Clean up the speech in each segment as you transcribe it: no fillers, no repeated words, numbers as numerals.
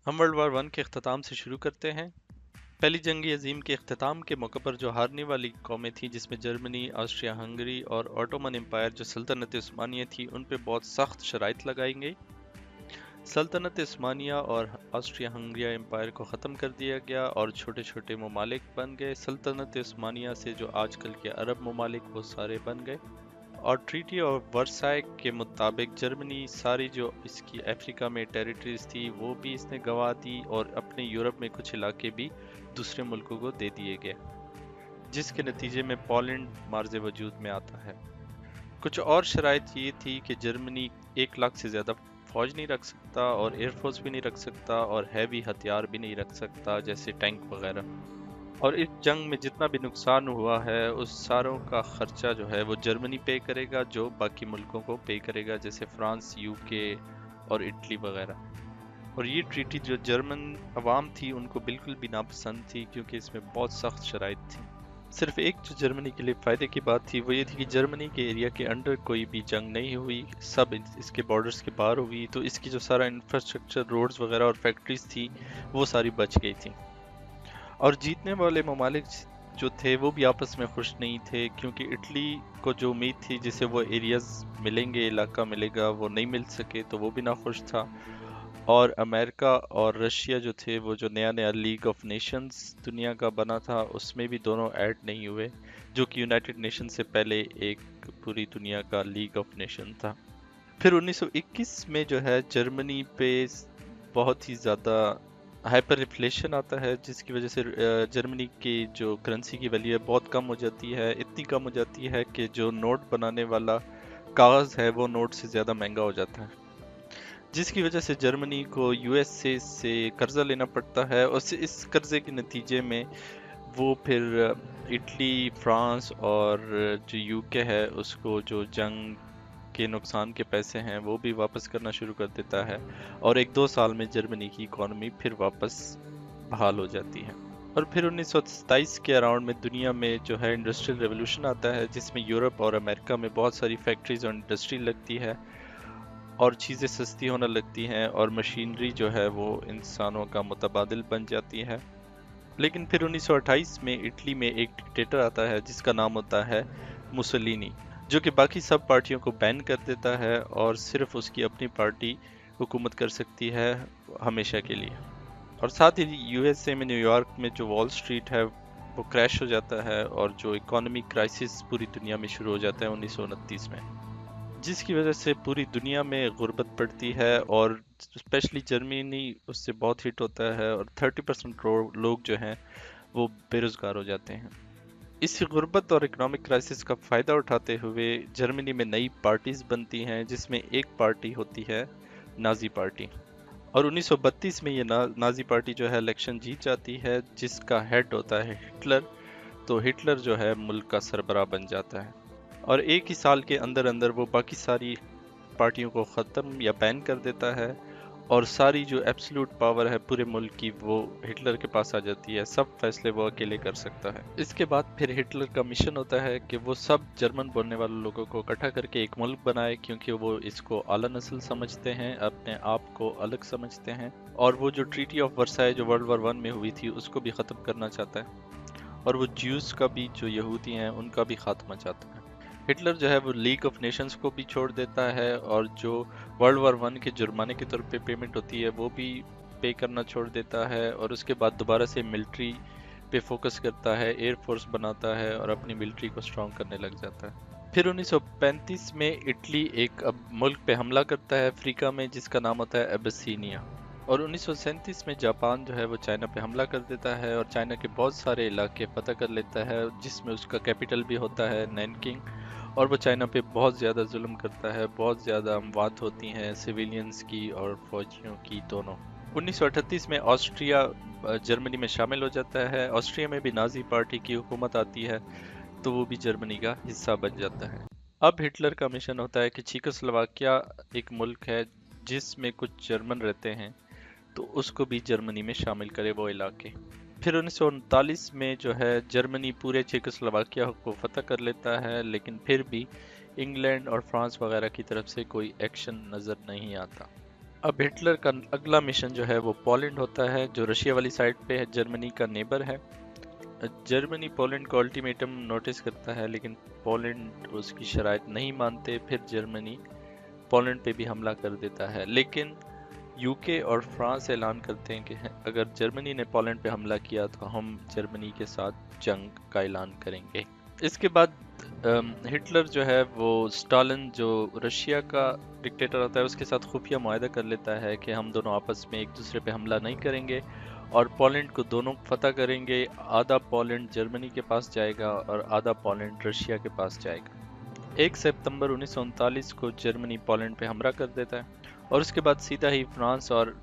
ہم world war one کے اختتام سے شروع کرتے ہیں۔ پہلی جنگ عظیم کے اختتام کے موقع پر جو ہارنے والی قومیں تھیں، جس میں جرمنی، آسٹریا ہنگری اور اوٹومن امپائر جو سلطنت عثمانیہ تھی، ان پہ بہت سخت شرائط لگائی گئی۔ سلطنت عثمانیہ اور آسٹریا ہنگری امپائر کو ختم کر دیا گیا اور چھوٹے چھوٹے ممالک بن گئے۔ سلطنت عثمانیہ سے جو آج کل کے عرب ممالک وہ سارے بن گئے، اور ٹریٹی آف ورسائے کے مطابق جرمنی ساری جو اس کی افریقہ میں ٹیریٹریز تھی وہ بھی اس نے گنوا دی، اور اپنے یورپ میں کچھ علاقے بھی دوسرے ملکوں کو دے دیے گئے، جس کے نتیجے میں پولینڈ مارز وجود میں آتا ہے۔ کچھ اور شرائط یہ تھی کہ جرمنی 1 لاکھ سے زیادہ فوج نہیں رکھ سکتا، اور ایئر فورس بھی نہیں رکھ سکتا، اور ہیوی ہتھیار بھی نہیں رکھ سکتا جیسے ٹینک وغیرہ۔ اور اس جنگ میں جتنا بھی نقصان ہوا ہے اس ساروں کا خرچہ جو ہے وہ جرمنی پے کرے گا، جو باقی ملکوں کو پے کرے گا جیسے فرانس، یو کے اور اٹلی وغیرہ۔ اور یہ ٹریٹی جو جرمن عوام تھی ان کو بالکل بھی ناپسند تھی، کیونکہ اس میں بہت سخت شرائط تھی۔ صرف ایک جو جرمنی کے لیے فائدے کی بات تھی وہ یہ تھی کہ جرمنی کے ایریا کے انڈر کوئی بھی جنگ نہیں ہوئی، سب اس کے بارڈرز کے باہر ہوئی، تو اس کی جو سارا انفراسٹرکچر، روڈز وغیرہ اور فیکٹریز تھی وہ ساری بچ گئی تھی۔ اور جیتنے والے ممالک جو تھے وہ بھی آپس میں خوش نہیں تھے، کیونکہ اٹلی کو جو امید تھی جسے وہ ایریاز ملیں گے، علاقہ ملے گا، وہ نہیں مل سکے تو وہ بھی ناخوش تھا۔ اور امریکہ اور رشیا جو تھے وہ جو نیا نیا لیگ آف نیشنز دنیا کا بنا تھا اس میں بھی دونوں ایڈ نہیں ہوئے، جو کہ یونائٹڈ نیشن سے پہلے ایک پوری دنیا کا لیگ آف نیشن تھا۔ پھر 1921 میں جو ہے جرمنی پہ بہت ہی زیادہ ہائپر انفلیشن آتا ہے، جس کی وجہ سے جرمنی کی جو کرنسی کی ویلیو ہے بہت کم ہو جاتی ہے، اتنی کم ہو جاتی ہے کہ جو نوٹ بنانے والا کاغذ ہے وہ نوٹ سے زیادہ مہنگا ہو جاتا ہے، جس کی وجہ سے جرمنی کو یو ایس اے سے قرضہ لینا پڑتا ہے، اور اس قرضے کے نتیجے میں وہ پھر اٹلی، فرانس اور جو یو کے ہے اس کو جو جنگ کے نقصان کے پیسے ہیں وہ بھی واپس کرنا شروع کر دیتا ہے، اور 1-2 سال میں جرمنی کی اکانومی پھر واپس بحال ہو جاتی ہے۔ اور پھر 1927 کے اراؤنڈ میں دنیا میں جو ہے انڈسٹریل ریولوشن آتا ہے، جس میں یورپ اور امریکہ میں بہت ساری فیکٹریز اور انڈسٹری لگتی ہے، اور چیزیں سستی ہونے لگتی ہیں، اور مشینری جو ہے وہ انسانوں کا متبادل بن جاتی ہے۔ لیکن پھر 1928 میں اٹلی میں ایک ڈکٹیٹر آتا ہے جس کا نام ہوتا ہے مسولینی، جو کہ باقی سب پارٹیوں کو بین کر دیتا ہے، اور صرف اس کی اپنی پارٹی حکومت کر سکتی ہے ہمیشہ کے لیے۔ اور ساتھ ہی یو ایس اے میں نیو یارک میں جو وال سٹریٹ ہے وہ کریش ہو جاتا ہے، اور جو اکانومی کرائسس پوری دنیا میں شروع ہو جاتا ہے 1929 میں، جس کی وجہ سے پوری دنیا میں غربت بڑھتی ہے، اور اسپیشلی جرمنی اس سے بہت ہٹ ہوتا ہے، اور 30% لوگ جو ہیں وہ بے روزگار ہو جاتے ہیں۔ اسی غربت اور اکنامک کرائسس کا فائدہ اٹھاتے ہوئے جرمنی میں نئی پارٹیز بنتی ہیں، جس میں ایک پارٹی ہوتی ہے نازی پارٹی، اور 1932 میں یہ نازی پارٹی جو ہے الیکشن جیت جاتی ہے، جس کا ہیڈ ہوتا ہے ہٹلر، تو ہٹلر جو ہے ملک کا سربراہ بن جاتا ہے، اور ایک ہی سال کے اندر اندر وہ باقی ساری پارٹیوں کو ختم یا بین کر دیتا ہے، اور ساری جو ایبسلوٹ پاور ہے پورے ملک کی وہ ہٹلر کے پاس آ جاتی ہے، سب فیصلے وہ اکیلے کر سکتا ہے۔ اس کے بعد پھر ہٹلر کا مشن ہوتا ہے کہ وہ سب جرمن بولنے والے لوگوں کو اکٹھا کر کے ایک ملک بنائے، کیونکہ وہ اس کو اعلیٰ نسل سمجھتے ہیں، اپنے آپ کو الگ سمجھتے ہیں، اور وہ جو ٹریٹی آف ورسائے جو ورلڈ وار 1 میں ہوئی تھی اس کو بھی ختم کرنا چاہتا ہے، اور وہ جیوز کا بھی جو یہودی ہیں ان کا بھی خاتمہ چاہتا ہے۔ ہٹلر جو ہے وہ لیگ آف نیشنز کو بھی چھوڑ دیتا ہے، اور جو ورلڈ وار 1 کے جرمانے کے طور پہ پیمنٹ ہوتی ہے وہ بھی پے کرنا چھوڑ دیتا ہے، اور اس کے بعد دوبارہ سے ملٹری پہ فوکس کرتا ہے، ایئر فورس بناتا ہے، اور اپنی ملٹری کو سٹرونگ کرنے لگ جاتا ہے۔ پھر 1935 میں اٹلی ایک ملک پہ حملہ کرتا ہے افریقہ میں، جس کا نام ہوتا ہے ایبسینیا، اور 1937 میں جاپان جو ہے وہ چائنا پہ حملہ کر دیتا ہے، اور چائنا کے بہت سارے علاقے فتح کر لیتا ہے، جس میں اس کا کیپٹل بھی ہوتا ہے نینکنگ، اور وہ چائنا پہ بہت زیادہ ظلم کرتا ہے، بہت زیادہ اموات ہوتی ہیں سویلینز کی اور فوجیوں کی دونوں۔ 1938 میں آسٹریا جرمنی میں شامل ہو جاتا ہے، آسٹریا میں بھی نازی پارٹی کی حکومت آتی ہے، تو وہ بھی جرمنی کا حصہ بن جاتا ہے۔ اب ہٹلر کا مشن ہوتا ہے کہ چیکوسلواکیا ایک ملک ہے جس میں کچھ جرمن رہتے ہیں، تو اس کو بھی جرمنی میں شامل کرے وہ علاقے۔ پھر 1939 میں جو ہے جرمنی پورے چیکوسلواکیا کو فتح کر لیتا ہے، لیکن پھر بھی انگلینڈ اور فرانس وغیرہ کی طرف سے کوئی ایکشن نظر نہیں آتا۔ अब हिटलर का अगला मिशन जो है वो पोलैंड होता है, जो रशिया वाली साइड पे है, जर्मनी का नेबर है। जर्मनी पोलैंड को अल्टीमेटम नोटिस करता है, लेकिन पोलैंड उसकी शराइत नहीं मानते। फिर जर्मनी पोलैंड पे भी हमला कर देता है, लेकिन यूके और फ्रांस ऐलान करते हैं कि अगर जर्मनी ने पोलैंड पे हमला किया तो हम जर्मनी के साथ जंग का ऐलान करेंगे। इसके बाद हिटलर जो है वो स्टालिन जो रशिया का डिक्टेटर होता है उसके साथ खुफिया मुआहदा कर लेता है कि हम दोनों आपस में एक दूसरे पे हमला नहीं करेंगे और पोलैंड को दोनों फतह करेंगे। आधा पोलैंड जर्मनी के पास जाएगा और आधा पोलैंड रशिया के पास जाएगा। 1 सितंबर 1939 को जर्मनी पोलैंड पे हमला कर देता है और उसके बाद सीधा ही फ्रांस और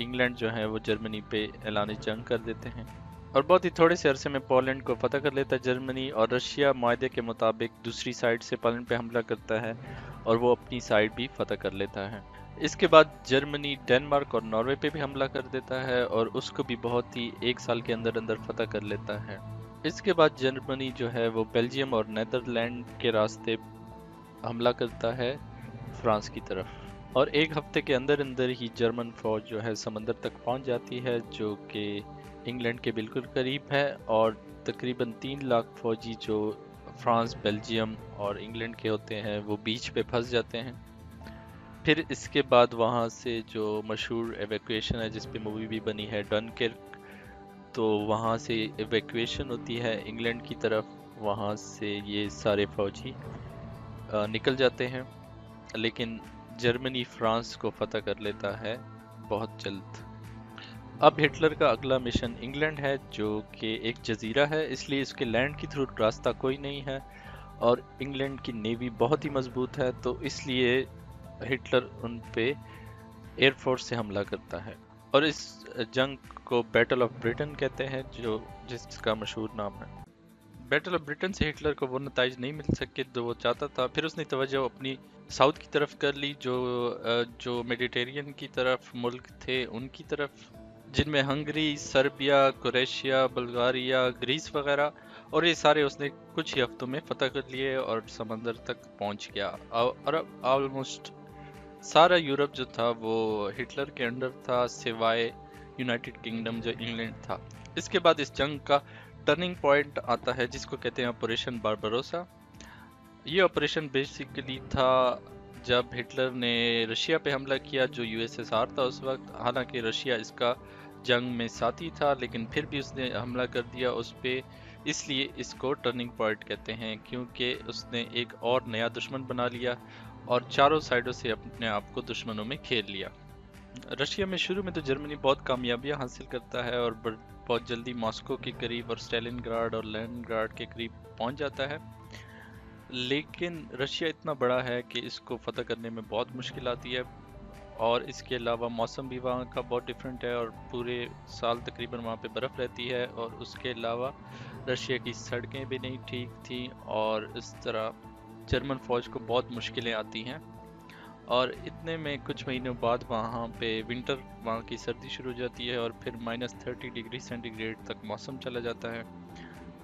इंग्लैंड जो है वो जर्मनी पे ऐलान जंग कर देते हैं और बहुत ही थोड़े से अरसे में पोलैंड को फतह कर लेता है जर्मनी। और रशिया मुआहदे के मुताबिक दूसरी साइड से पोलैंड पे हमला करता है और वो अपनी साइड भी फतह कर लेता है। इसके बाद जर्मनी डेनमार्क और नॉर्वे पे भी हमला कर देता है और उसको भी बहुत ही 1 साल के अंदर अंदर फतह कर लेता है। इसके बाद जर्मनी जो है वो बेल्जियम और नेदरलैंड के रास्ते हमला करता है फ्रांस की तरफ और 1 हफ्ते के अंदर अंदर ही जर्मन फौज जो है समंदर तक पहुंच जाती है, जो कि इंग्लैंड के बिल्कुल करीब है। और तकरीबन 3 लाख फौजी जो फ्रांस, बेल्जियम और इंग्लैंड के होते हैं वो बीच पे फंस जाते हैं। फिर इसके बाद वहाँ से जो मशहूर एवैक्यूएशन है जिस पे मूवी भी बनी है डनकिर्क, तो वहाँ से एवैक्यूएशन होती है इंग्लैंड की तरफ। वहाँ से ये सारे फौजी निकल जाते हैं, लेकिन जर्मनी फ्रांस को फतह कर लेता है बहुत जल्द। अब हिटलर का अगला मिशन इंग्लैंड है, जो कि एक जजीरा है, इसलिए इसके लैंड की थ्रू रास्ता कोई नहीं है और इंग्लैंड की नेवी बहुत ही मजबूत है, तो इसलिए हिटलर उन पे एयरफोर्स से हमला करता है और इस जंग को बैटल ऑफ ब्रिटेन कहते हैं, जो जिसका मशहूर नाम है। बैटल ऑफ ब्रिटेन से हिटलर को वो नताइज नहीं मिल सके जो वो चाहता था। फिर उसने तवज्जो अपनी साउथ की तरफ कर ली, जो मेडिटेरियन की तरफ मुल्क थे उनकी तरफ, जिनमें Hungary, Serbia, Croatia, Bulgaria, Greece वगैरह, और ये सारे उसने कुछ ही हफ्तों में फतह कर लिए और समंदर तक पहुंच गया। और अब ऑलमोस्ट सारा यूरोप जो था वो हिटलर के अंडर था, सिवाय यूनाइटेड किंगडम जो इंग्लैंड था। इसके बाद इस जंग का टर्निंग पॉइंट आता है जिसको कहते हैं ऑपरेशन बारबरोसा। ये ऑपरेशन बेसिकली था जब हिटलर ने रशिया पे हमला किया, जो यूएसएसआर था उस वक्त। हालांकि रशिया इसका जंग में साथी था, लेकिन फिर भी उसने हमला कर दिया उस पे, इसलिए इसको टर्निंग पॉइंट कहते हैं, क्योंकि उसने एक और नया दुश्मन बना लिया और चारों साइडों से अपने आप को दुश्मनों में घेर लिया। रशिया में शुरू में तो जर्मनी बहुत कामयाबियां हासिल करता है और बहुत जल्दी मॉस्को के करीब और स्टालिनग्राड और लेनिनग्राड के करीब पहुंच जाता है, लेकिन रशिया इतना बड़ा है कि इसको फतह करने में बहुत मुश्किल आती है। और इसके अलावा मौसम भी वहाँ का बहुत डिफरेंट है और पूरे साल तकरीबन वहाँ पे बर्फ़ रहती है, और उसके अलावा रशिया की सड़कें भी नहीं ठीक थी और इस तरह जर्मन फ़ौज को बहुत मुश्किलें आती हैं। और इतने में कुछ महीनों बाद वहाँ पे विंटर, वहाँ की सर्दी शुरू हो जाती है और फिर -30 डिग्री सेंटीग्रेड तक मौसम चला जाता है,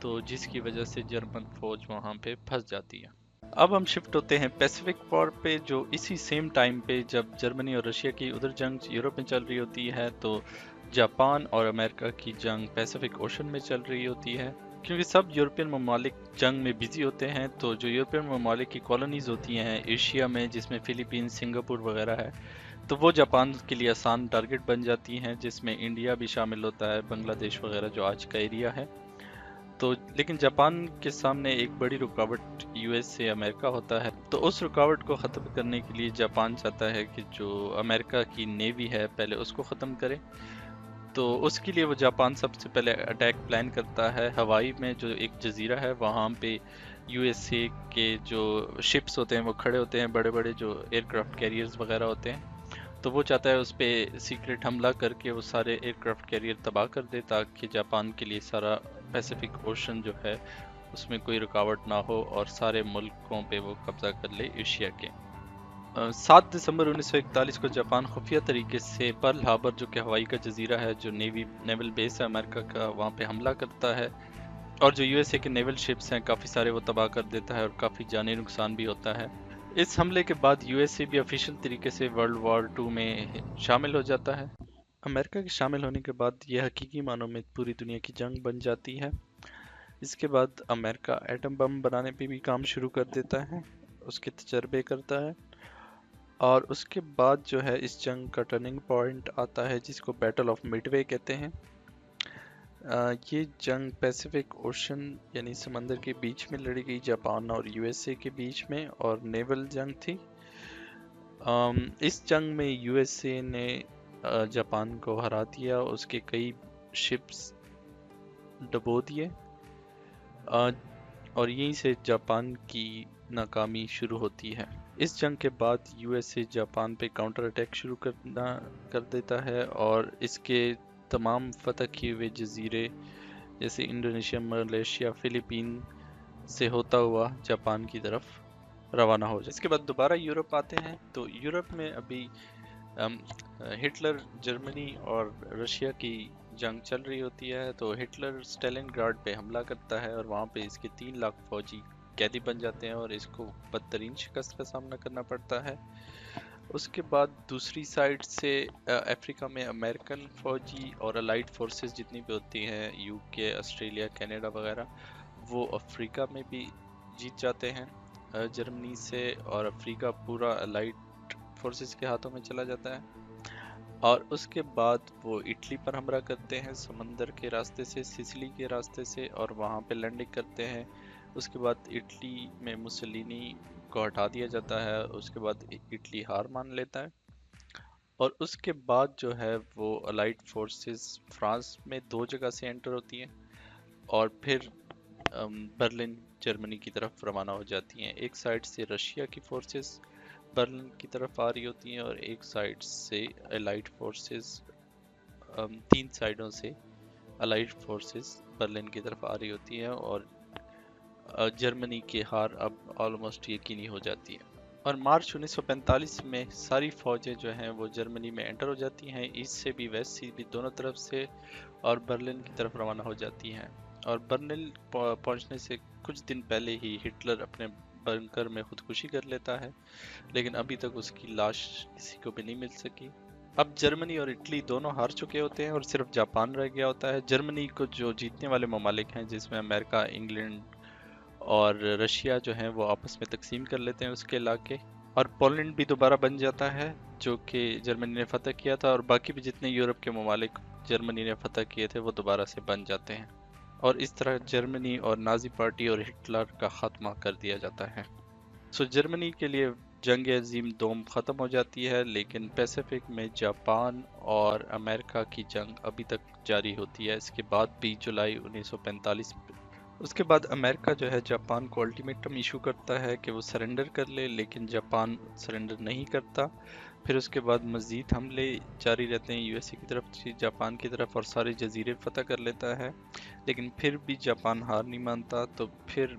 तो जिसकी वजह से जर्मन फ़ौज वहाँ पे फंस जाती है। अब हम शिफ्ट होते हैं पैसिफिक वॉर पे, जो इसी सेम टाइम पे जब जर्मनी और रशिया की उधर जंग यूरोप में चल रही होती है, तो जापान और अमेरिका की जंग पैसिफिक ओशन में चल रही होती है। क्योंकि सब यूरोपियन ममालिक जंग में बिजी होते हैं, तो जो यूरोपियन ममालिक की कॉलोनीज होती हैं एशिया में, जिसमें फिलीपींस, सिंगापुर वगैरह है, तो वो जापान के लिए आसान टारगेट बन जाती हैं, जिसमें इंडिया भी शामिल होता है, बांग्लादेश वगैरह जो आज का एरिया है। तो लेकिन जापान के सामने एक बड़ी रुकावट यूएस से अमेरिका होता है, तो उस रुकावट को ख़त्म करने के लिए जापान चाहता है कि जो अमेरिका की नेवी है पहले उसको ख़त्म करे। तो उसके लिए वो जापान सबसे पहले अटैक प्लान करता है हवाई में, जो एक जजीरा है वहाँ पे यूएसए के जो शिप्स होते हैं वो खड़े होते हैं, बड़े बड़े जो एयरक्राफ्ट कैरियर्स वगैरह होते हैं, तो वो चाहता है उस पर सीक्रेट हमला करके वो सारे एयरक्राफ्ट कैरियर तबाह कर दे, ताकि जापान के लिए सारा पैसिफिक ओशन जो है उसमें कोई रुकावट ना हो और सारे मुल्कों पे वो कब्जा कर ले एशिया के। 7 दिसंबर 1941 को जापान खुफिया तरीके से पर्ल हार्बर, जो कि हवाई का जजीरा है, जो नेवल बेस है अमेरिका का, वहाँ पे हमला करता है और जो यूएसए के नेवल शिप्स हैं काफ़ी सारे वो तबाह कर देता है और काफ़ी जानी नुकसान भी होता है। इस हमले के बाद यूएसए भी ऑफिशियल तरीके से वर्ल्ड वॉर 2 में शामिल हो जाता है। अमेरिका के शामिल होने के बाद यह हकीकी मानों में पूरी दुनिया की जंग बन जाती है। इसके बाद अमेरिका एटम बम बनाने पे भी काम शुरू कर देता है, उसके तजर्बे करता है। और उसके बाद जो है इस जंग का टर्निंग पॉइंट आता है जिसको बैटल ऑफ मिडवे कहते हैं। ये जंग पैसिफिक ओशन यानी समंदर के बीच में लड़ी गई, जापान और यूएसए के बीच में, और नेवल जंग थी। इस जंग में यूएसए ने जापान को हरा दिया, उसके कई शिप्स डुबो दिए, और यहीं से जापान की नाकामी शुरू होती है। इस जंग के बाद यूएसए जापान पे काउंटर अटैक शुरू कर देता है और इसके तमाम फतह किए हुए जजीरे जैसे इंडोनेशिया, मलेशिया, फिलीपीन से होता हुआ जापान की तरफ रवाना हो जाए। इसके बाद दोबारा यूरोप आते हैं, तो यूरोप में अभी हिटलर जर्मनी और रशिया की जंग चल रही होती है। तो हिटलर स्टेलिनग्राड पे हमला करता है और वहाँ पे इसके 3 लाख फौजी कैदी बन जाते हैं और इसको बदतरीन शिकस्त का सामना करना पड़ता है। उसके बाद दूसरी साइड से अफ्रीका में अमेरिकन फौजी और अलाइड फोर्सेस जितनी भी होती हैं, यूके, ऑस्ट्रेलिया, कनाडा वगैरह, वो अफ्रीका में भी जीत जाते हैं जर्मनी से, और अफ्रीका पूरा अलाइड फोर्सेस के हाथों में चला जाता है। और उसके बाद वो इटली पर हमला करते हैं समंदर के रास्ते से, सिसिली के रास्ते से, और वहाँ पे लैंडिंग करते हैं। उसके बाद इटली में मुसोलिनी को हटा दिया जाता है, उसके बाद इटली हार मान लेता है। और उसके बाद जो है वो अलाइड फोर्सेस फ्रांस में 2 जगह से एंटर होती हैं और फिर बर्लिन जर्मनी की तरफ रवाना हो जाती हैं। एक साइड से रशिया की फोर्सेस बर्लिन की तरफ आ रही होती हैं और एक साइड से अलाइड फोर्सेस, 3 साइडों से अलाइड फोर्सेस बर्लिन की तरफ आ रही होती हैं और जर्मनी की हार अब ऑलमोस्ट यकीनी हो जाती है। और मार्च 1945 में सारी फौजें जो हैं वो जर्मनी में एंटर हो जाती हैं, ईस्ट से भी वेस्ट से भी दोनों तरफ से, और बर्लिन की तरफ रवाना हो जाती हैं। और बर्लिन पहुंचने से कुछ दिन पहले ही हिटलर अपने बंकर में खुदकुशी कर लेता है, लेकिन अभी तक उसकी लाश किसी को भी नहीं मिल सकी। अब जर्मनी और इटली दोनों हार चुके होते हैं और सिर्फ जापान रह गया होता है। जर्मनी को जो जीतने वाले ममालिक हैं, जिसमें अमेरिका, इंग्लैंड और रशिया जो हैं, वो आपस में तकसीम कर लेते हैं उसके इलाके, और पोलैंड भी दोबारा बन जाता है जो कि जर्मनी ने फतह किया था, और बाकी भी जितने यूरोप के ममालिक जर्मनी ने फतह किए थे वो दोबारा से बन जाते हैं। और इस तरह जर्मनी और नाजी पार्टी और हिटलर का खात्मा कर दिया जाता है। सो जर्मनी के लिए जंग अजीम दोम ख़त्म हो जाती है, लेकिन पैसिफिक में जापान और अमेरिका की जंग अभी तक जारी होती है। इसके बाद भी जुलाई 1945 उसके बाद अमेरिका जो है जापान को अल्टीमेटम इशू करता है कि वो सरेंडर कर ले, लेकिन जापान सरेंडर नहीं करता। फिर उसके बाद मज़ीद हमले जारी रहते हैं यूएसए की तरफ से जापान की तरफ, और सारे जजीरे फतह कर लेता है, लेकिन फिर भी जापान हार नहीं मानता। तो फिर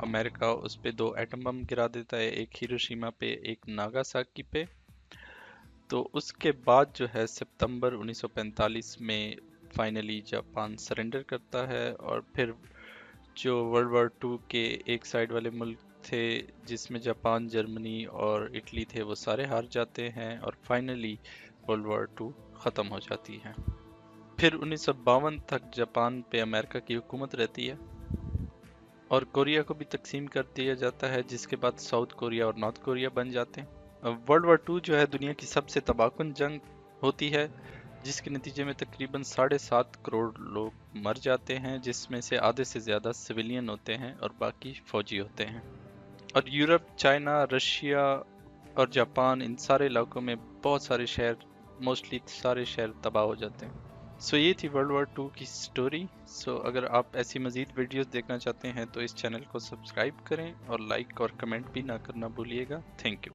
अमेरिका उस पे 2 एटम बम गिरा देता है, एक हिरोशिमा पे, एक नागासाकी पे। तो उसके बाद जो है सितंबर 1945 में फाइनली जापान सरेंडर करता है, और फिर जो वर्ल्ड वॉर 2 के एक साइड वाले मुल्क थे जिसमें जापान, जर्मनी और इटली थे, वो सारे हार जाते हैं और फाइनली वर्ल्ड वॉर 2 ख़त्म हो जाती है। फिर 1952 तक जापान पे अमेरिका की हुकूमत रहती है और कोरिया को भी तकसीम कर दिया जाता है, जिसके बाद साउथ कोरिया और नॉर्थ कोरिया बन जाते हैं। वर्ल्ड वॉर 2 जो है दुनिया की सबसे तबाहकुन जंग होती है, जिसके नतीजे में तकरीबन 7.5 करोड़ लोग मर जाते हैं, जिसमें से आधे से ज़्यादा सिविलियन होते हैं और बाकी फ़ौजी होते हैं। और यूरोप, चाइना, रशिया और जापान, इन सारे इलाकों में बहुत सारे शहर, मोस्टली सारे शहर तबाह हो जाते हैं। सो ये थी वर्ल्ड वॉर 2 की स्टोरी। सो अगर आप ऐसी मज़ीद वीडियोस देखना चाहते हैं तो इस चैनल को सब्सक्राइब करें और लाइक और कमेंट भी ना करना भूलिएगा। Thank you.